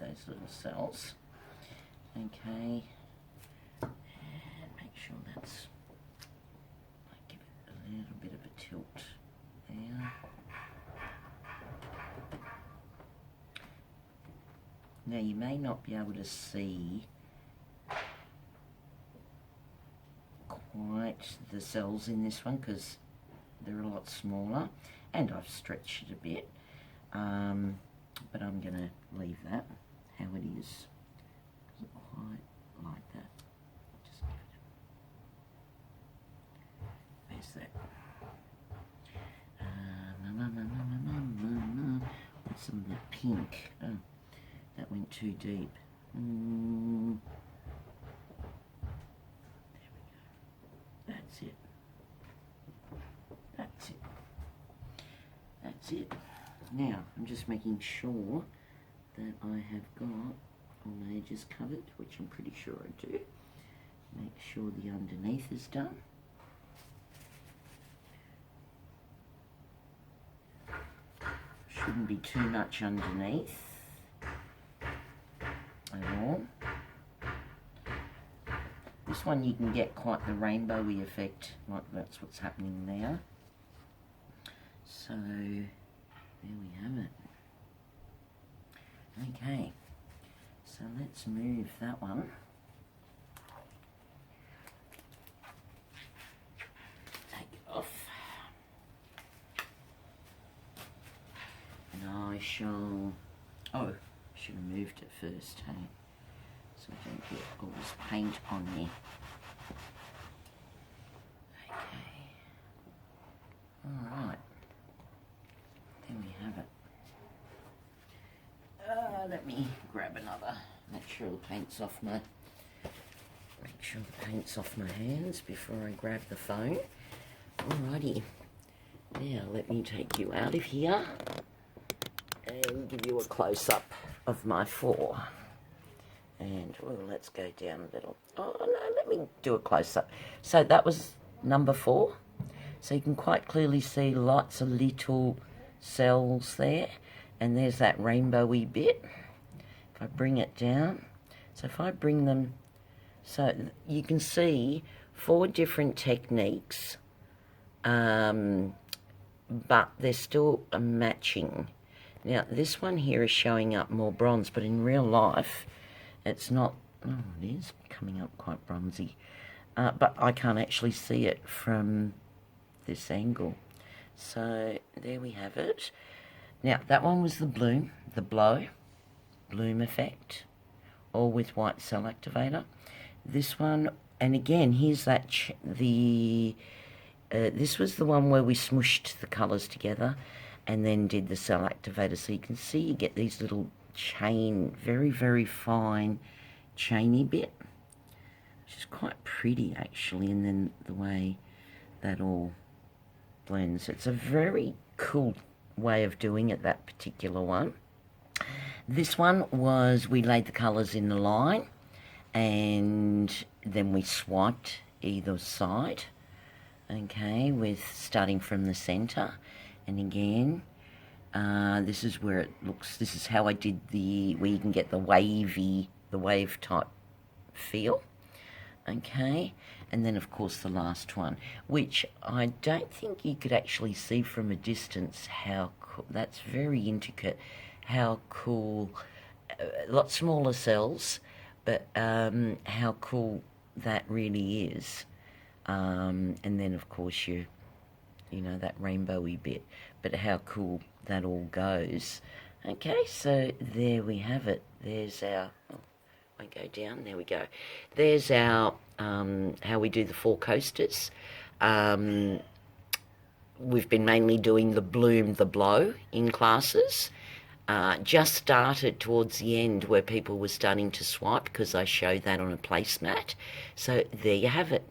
those little cells. Okay, and make sure that's, I give it a little bit of a tilt there. Now you may not be able to see quite the cells in this one because they're a lot smaller, and I've stretched it a bit, but I'm going to leave that how it is. Doesn't quite like that. Just give it. Where's that? What's some of the pink? Oh, that went too deep. There we go. That's it. That's it. That's it. Now, I'm just making sure that I have got all the edges covered, which I'm pretty sure I do. Make sure the underneath is done. Shouldn't be too much underneath at all. This one you can get quite the rainbowy effect, like that's what's happening now. So, there we have it. Okay, so let's move that one. Take it off. And I shall, oh, I should have moved it first, hey? So I don't get all this paint on me. Okay. Alright. There we have it. Let me grab another. Make sure the paint's off my hands before I grab the phone. Alrighty. Now let me take you out of here and give you a close-up of my 4. And well, let's go down a little. Oh no, let me do a close-up. So that was number 4. So you can quite clearly see lots of little cells there. And there's that rainbowy bit. If I bring it down, so if I bring them, so you can see 4 different techniques, but they're still matching. Now this one here is showing up more bronze, but in real life, it's not. Oh, it is coming up quite bronzy, but I can't actually see it from this angle. So there we have it. Now, that one was the bloom, the bloom effect, all with white cell activator. This one, and again, here's that, this was the one where we smushed the colours together and then did the cell activator. So you can see you get these little chain, very, very fine, chainy bit, which is quite pretty, actually, and then the way that all blends. It's a very cool way of doing it, that particular one. This one was, we laid the colours in the line and then we swiped either side, okay, with starting from the centre. And again, this is where it looks, this is how I did where you can get the wave type feel, okay. And then of course the last one, which I don't think you could actually see from a distance how cool, that's very intricate, how cool, a lot smaller cells, but how cool that really is. And then of course you know, that rainbowy bit, but how cool that all goes. Okay, so there we have it. There's our, oh, I go down, there we go. There's our, how we do the 4 coasters. We've been mainly doing the bloom, the blow in classes. Just started towards the end where people were starting to swipe because I showed that on a placemat. So there you have it.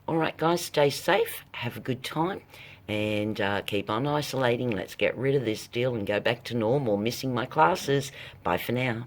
All right, guys, stay safe, have a good time, and keep on isolating. Let's get rid of this deal and go back to normal. Missing my classes. Bye for now.